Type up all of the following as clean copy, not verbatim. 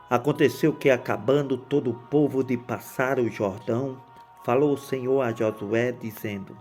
Aconteceu que, acabando todo o povo de passar o Jordão, falou o Senhor a Josué, dizendo: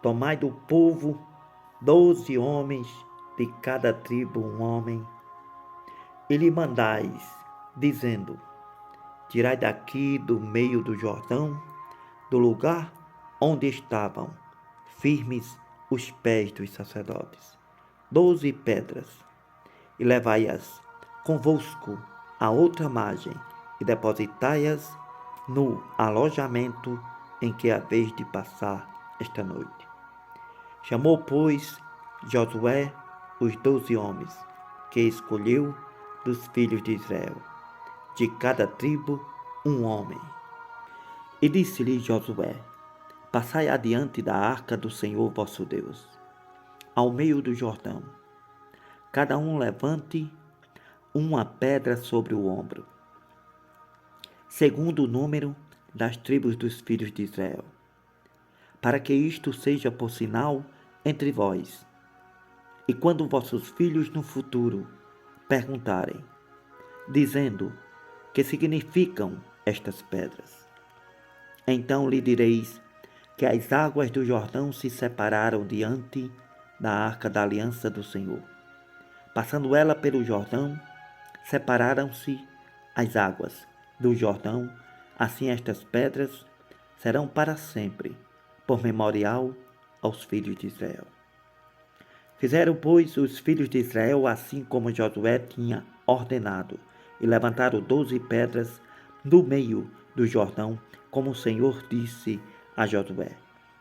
Tomai do povo 12 homens, de cada tribo um homem, e lhe mandais, dizendo: Tirai daqui do meio do Jordão, do lugar onde estavam firmes os pés dos sacerdotes, 12 pedras, e levai-as convosco à outra margem, e depositai-as no alojamento em que haveis de passar esta noite. Chamou, pois, Josué os 12 homens, que escolheu dos filhos de Israel, de cada tribo um homem. E disse-lhe Josué: Passai adiante da arca do Senhor vosso Deus, ao meio do Jordão. Cada um levante uma pedra sobre o ombro, segundo o número das tribos dos filhos de Israel, para que isto seja por sinal entre vós. E quando vossos filhos no futuro perguntarem, dizendo: Que significam estas pedras? Então lhe direis que as águas do Jordão se separaram diante da arca da aliança do Senhor. Passando ela pelo Jordão, separaram-se as águas do Jordão, assim estas pedras serão para sempre, por memorial aos filhos de Israel. Fizeram, pois, os filhos de Israel assim como Josué tinha ordenado, e levantaram 12 pedras do meio do Jordão, como o Senhor disse a Josué,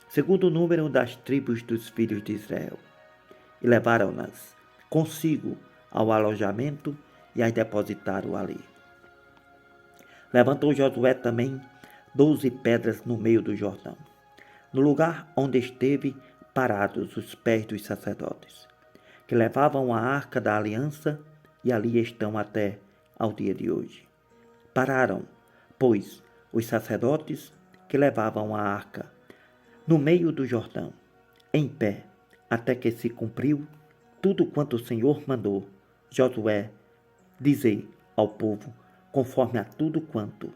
segundo o número das tribos dos filhos de Israel. E levaram-nas consigo ao alojamento e as depositaram ali. Levantou Josué também 12 pedras no meio do Jordão, no lugar onde esteve parados os pés dos sacerdotes, que levavam a arca da aliança, e ali estão até ao dia de hoje. Pararam, pois, os sacerdotes que levavam a arca no meio do Jordão, em pé, até que se cumpriu tudo quanto o Senhor mandou Josué dizer ao povo, conforme a tudo quanto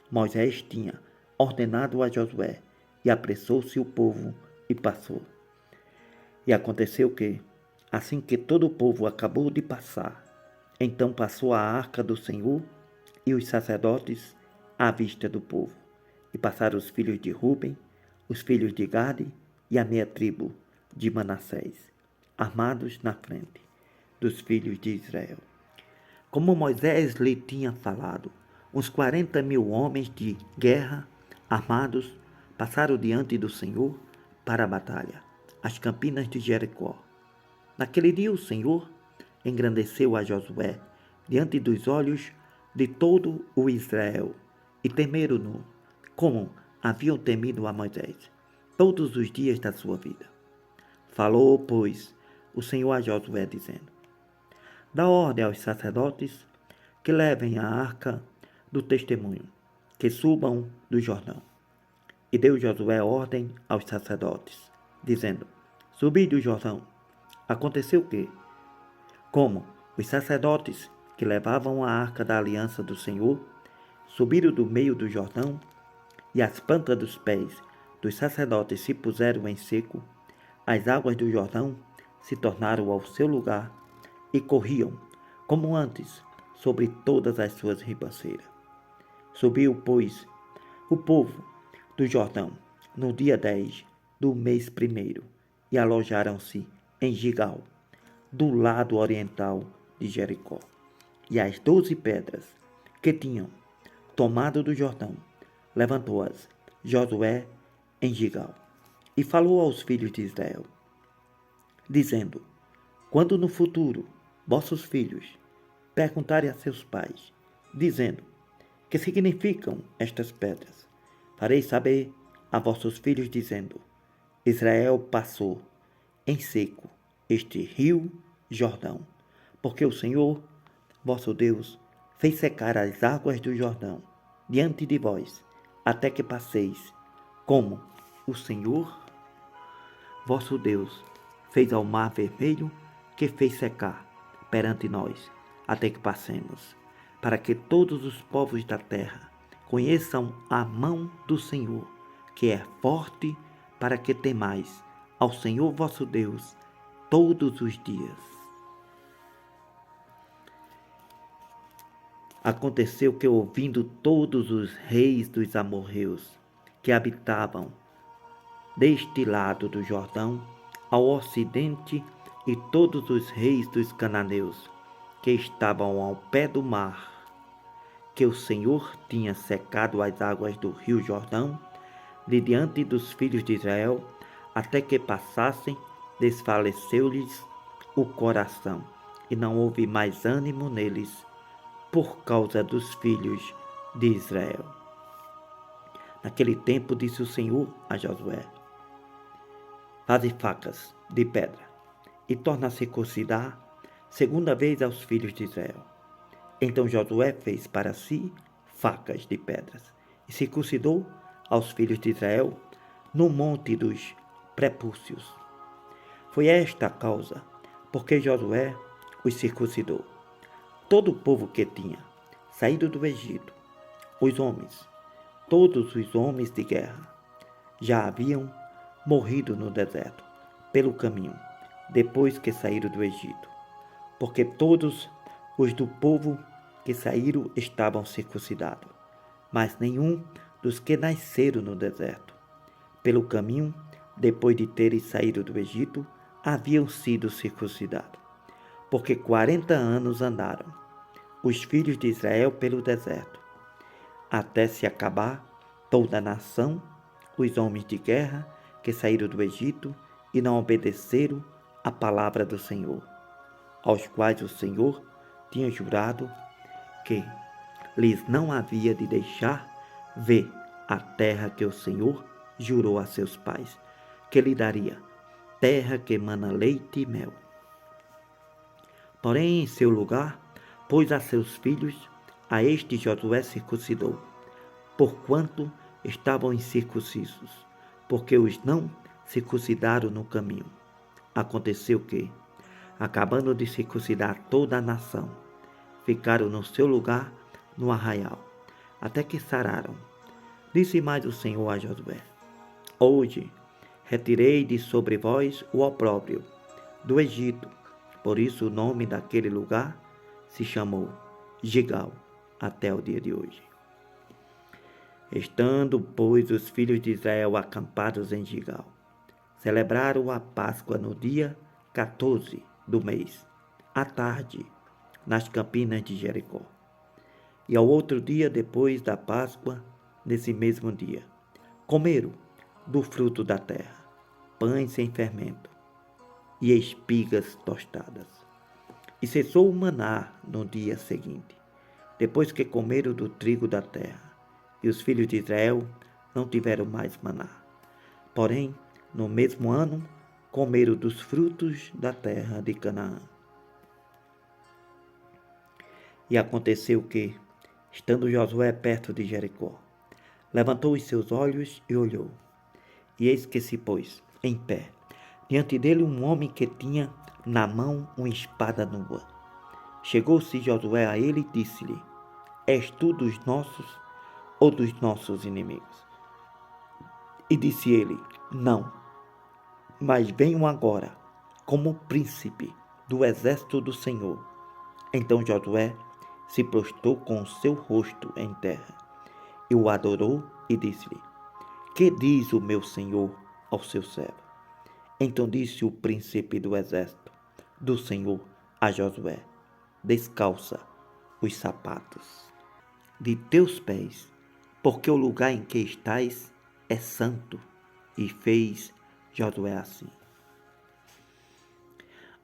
Moisés tinha ordenado a Josué, e apressou-se o povo e passou. E aconteceu que, assim que todo o povo acabou de passar, então passou a arca do Senhor e os sacerdotes à vista do povo. E passaram os filhos de Ruben, os filhos de Gade e a meia tribo de Manassés, armados na frente dos filhos de Israel. Como Moisés lhe tinha falado, uns 40.000 homens de guerra armados passaram diante do Senhor para a batalha, às campinas de Jericó. Naquele dia o Senhor engrandeceu a Josué diante dos olhos de todo o Israel, e temeram-no, como haviam temido a Moisés, todos os dias da sua vida. Falou, pois, o Senhor a Josué, dizendo: Dá ordem aos sacerdotes que levem a arca do testemunho, que subam do Jordão. E deu Josué ordem aos sacerdotes, dizendo: Subi do Jordão. Aconteceu que, como os sacerdotes que levavam a arca da aliança do Senhor subiram do meio do Jordão, e as plantas dos pés dos sacerdotes se puseram em seco, as águas do Jordão se tornaram ao seu lugar e corriam, como antes, sobre todas as suas ribanceiras. Subiu, pois, o povo do Jordão no dia 10 do mês primeiro, e alojaram-se em Gigal, do lado oriental de Jericó. E as 12 pedras que tinham tomado do Jordão, levantou-as Josué em Gigal, e falou aos filhos de Israel, dizendo: Quando no futuro vossos filhos perguntarem a seus pais, dizendo: Que significam estas pedras? Farei saber a vossos filhos, dizendo: Israel passou em seco este rio Jordão, porque o Senhor, vosso Deus, fez secar as águas do Jordão diante de vós, até que passeis, como o Senhor, vosso Deus, fez ao mar vermelho, que fez secar perante nós, até que passemos. para que todos os povos da terra conheçam a mão do Senhor, que é forte, para que temais ao Senhor vosso Deus todos os dias. Aconteceu que, ouvindo todos os reis dos amorreus que habitavam deste lado do Jordão, ao ocidente, e todos os reis dos cananeus que estavam ao pé do mar, que o Senhor tinha secado as águas do rio Jordão, de diante dos filhos de Israel, até que passassem, desfaleceu-lhes o coração, e não houve mais ânimo neles, por causa dos filhos de Israel. Naquele tempo disse o Senhor a Josué: faze facas de pedra, e torna a circuncidar segunda vez aos filhos de Israel. Então Josué fez para si facas de pedras, e circuncidou aos filhos de Israel no monte dos prepúcios. Foi esta a causa porque Josué os circuncidou. Todo o povo que tinha saído do Egito, os homens, todos os homens de guerra, já haviam morrido no deserto, pelo caminho, depois que saíram do Egito, porque todos os do povo que saíram estavam circuncidados, mas nenhum dos que nasceram no deserto, pelo caminho, depois de terem saído do Egito, haviam sido circuncidados, porque 40 anos andaram os filhos de Israel pelo deserto, até se acabar toda a nação, os homens de guerra que saíram do Egito e não obedeceram à palavra do Senhor, aos quais o Senhor tinha jurado que lhes não havia de deixar ver a terra que o Senhor jurou a seus pais, que lhe daria, terra que mana leite e mel. Porém, em seu lugar, pôs a seus filhos, a este Josué circuncidou, porquanto estavam incircuncisos, porque os não circuncidaram no caminho. Aconteceu que, acabando de circuncidar toda a nação, ficaram no seu lugar no arraial, até que sararam. Disse mais o Senhor a Josué: hoje retirei de sobre vós o opróbrio do Egito. Por isso o nome daquele lugar se chamou Gilgal até o dia de hoje. Estando, pois, os filhos de Israel acampados em Gilgal, celebraram a Páscoa no dia 14 do mês, à tarde, nas campinas de Jericó. E ao outro dia, depois da Páscoa, nesse mesmo dia, comeram do fruto da terra, pães sem fermento e espigas tostadas. E cessou o maná no dia seguinte, depois que comeram do trigo da terra. E os filhos de Israel não tiveram mais maná. Porém, no mesmo ano, comeram dos frutos da terra de Canaã. E aconteceu que, estando Josué perto de Jericó, levantou os seus olhos e olhou. E eis que se pôs em pé diante dele um homem que tinha na mão uma espada nua. Chegou-se Josué a ele e disse-lhe: és tu dos nossos ou dos nossos inimigos? E disse ele: não, mas venho agora como príncipe do exército do Senhor. Então Josué se prostrou com o seu rosto em terra e o adorou e disse-lhe: que diz o meu senhor ao seu servo? Então disse o príncipe do exército do Senhor a Josué: descalça os sapatos de teus pés, porque o lugar em que estás é santo. E fez Josué assim.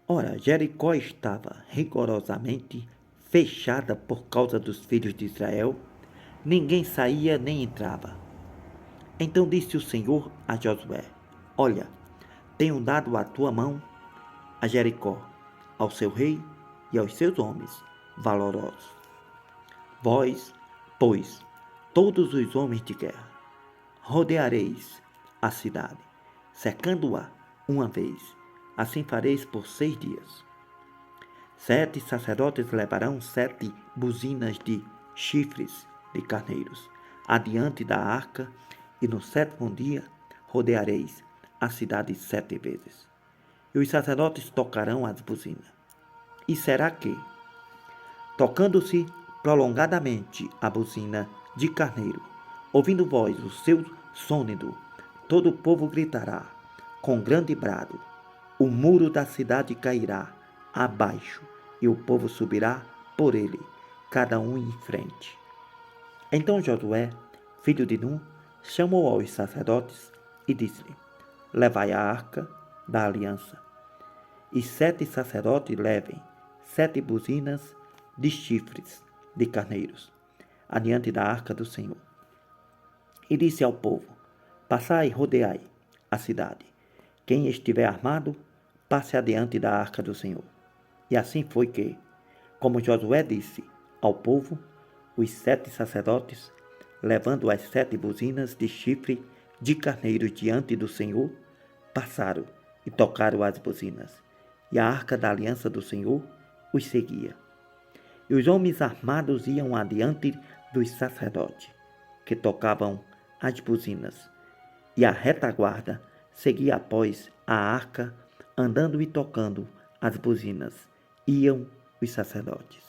Ora, Jericó estava rigorosamente fechada por causa dos filhos de Israel, ninguém saía nem entrava. Então disse o Senhor a Josué: olha, tenho dado a tua mão a Jericó, ao seu rei e aos seus homens valorosos. Vós, pois, todos os homens de guerra, rodeareis a cidade, cercando-a uma vez. Assim fareis por 6 dias. 7 sacerdotes levarão 7 buzinas de chifres de carneiros adiante da arca, e no 7º dia rodeareis a cidade 7 vezes. E os sacerdotes tocarão as buzinas. E será que, tocando-se prolongadamente a buzina de carneiro, ouvindo voz o seu sônido, todo o povo gritará com grande brado, o muro da cidade cairá abaixo, e o povo subirá por ele, cada um em frente. Então Josué, filho de Nun, chamou aos sacerdotes e disse-lhe: Levai a arca da aliança, e 7 sacerdotes levem 7 buzinas de chifres de carneiros adiante da arca do Senhor. E disse ao povo: Passai e rodeai a cidade. Quem estiver armado, passe adiante da arca do Senhor. E assim foi que, como Josué disse ao povo, os 7 sacerdotes, levando as 7 buzinas de chifre de carneiro diante do Senhor, passaram e tocaram as buzinas, e a arca da aliança do Senhor os seguia. E os homens armados iam adiante dos sacerdotes, que tocavam as buzinas, e a retaguarda seguia após a arca, andando e tocando as buzinas, iam os sacerdotes.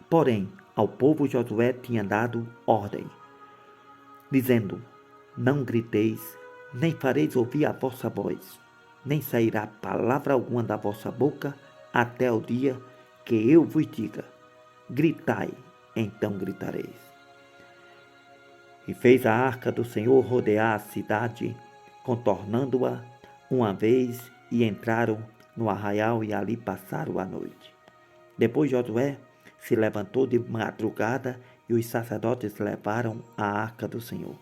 Porém, ao povo Josué tinha dado ordem, dizendo: Não griteis, nem fareis ouvir a vossa voz, nem sairá palavra alguma da vossa boca, até o dia que eu vos diga: gritai, então gritareis. E fez a arca do Senhor rodear a cidade, contornando-a uma vez, e entraram no arraial e ali passaram a noite. Depois Josué se levantou de madrugada, e os sacerdotes levaram a arca do Senhor.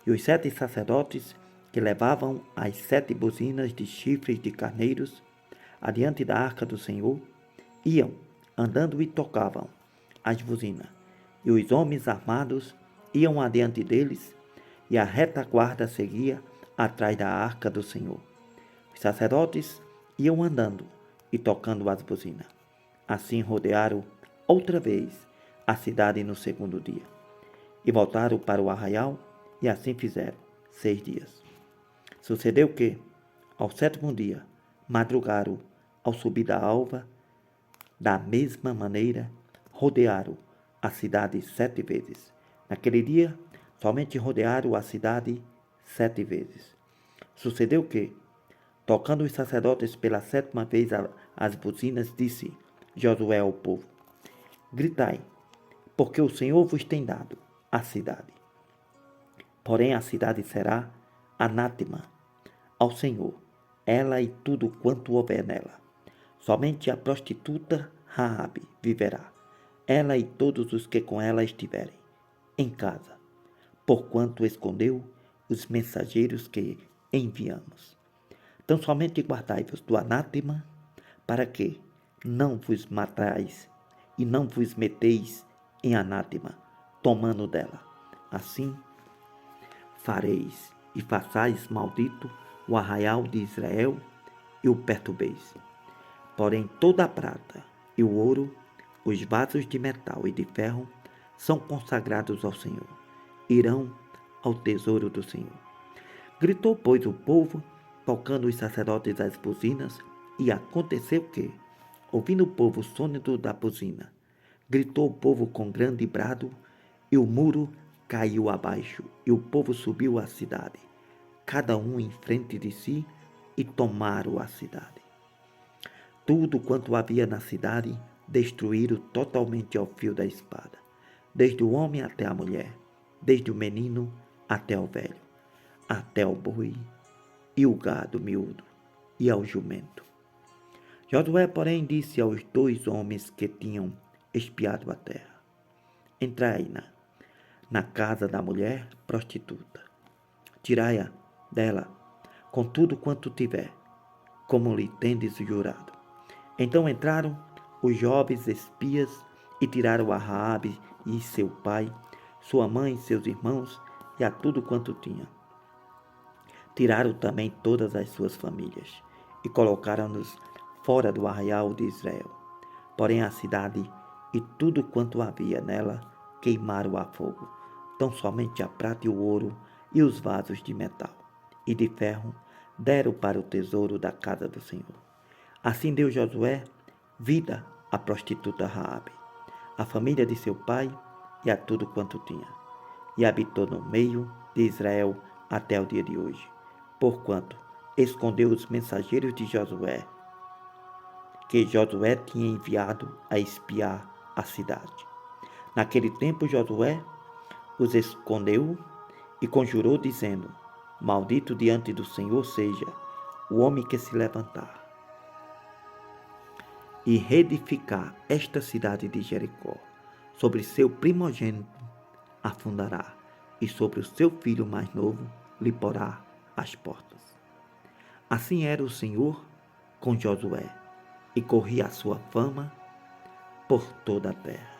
E os 7 sacerdotes que levavam as 7 buzinas de chifres de carneiros adiante da arca do Senhor, iam andando e tocavam as buzinas, e os homens armados iam adiante deles, e a retaguarda seguia atrás da arca do Senhor. Os sacerdotes iam andando e tocando as buzinas. Assim rodearam outra vez a cidade no 2º dia, e voltaram para o arraial, e assim fizeram 6 dias. Sucedeu que, ao 7º dia, madrugaram ao subir da alva, da mesma maneira, rodearam a cidade 7 vezes. Naquele dia, somente rodearam a cidade 7 vezes. Sucedeu que, tocando os sacerdotes pela 7ª vez as buzinas, disse Josué ao povo: Gritai, porque o Senhor vos tem dado a cidade. Porém a cidade será anátema ao Senhor, ela e tudo quanto houver nela. Somente a prostituta Raabe viverá, ela e todos os que com ela estiverem em casa, porquanto escondeu os mensageiros que enviamos. Então somente guardai-vos do anátema, para que não vos matais e não vos meteis em anátema, tomando dela. Assim fareis e façais maldito o arraial de Israel e o perturbeis. Porém toda a prata e o ouro, os vasos de metal e de ferro, são consagrados ao Senhor, irão ao tesouro do Senhor. Gritou, pois, o povo, tocando os sacerdotes as buzinas, e aconteceu que, ouvindo o povo o sônido da buzina, gritou o povo com grande brado, e o muro caiu abaixo, e o povo subiu à cidade, cada um em frente de si, e tomaram a cidade. Tudo quanto havia na cidade destruíram totalmente ao fio da espada, desde o homem até a mulher, desde o menino até o velho, até o boi e o gado miúdo e ao jumento. Josué, porém, disse aos 2 homens que tinham espiado a terra: Entrai na casa da mulher prostituta, tirai-a dela com tudo quanto tiver, como lhe tendes jurado. Então entraram os jovens espias e tiraram a Raabe e seu pai, sua mãe e seus irmãos, e a tudo quanto tinha. Tiraram também todas as suas famílias e colocaram-nos fora do arraial de Israel. Porém a cidade e tudo quanto havia nela queimaram a fogo. Tão somente a prata e o ouro e os vasos de metal e de ferro deram para o tesouro da casa do Senhor. Assim deu Josué vida à prostituta Raabe, à família de seu pai e a tudo quanto tinha, e habitou no meio de Israel até o dia de hoje, porquanto escondeu os mensageiros de Josué, que Josué tinha enviado a espiar a cidade. Naquele tempo Josué os escondeu e conjurou, dizendo: Maldito diante do Senhor seja o homem que se levantar e reedificar esta cidade de Jericó. Sobre seu primogênito afundará, e sobre o seu filho mais novo lhe porá as portas. Assim era o Senhor com Josué, e corria a sua fama por toda a terra.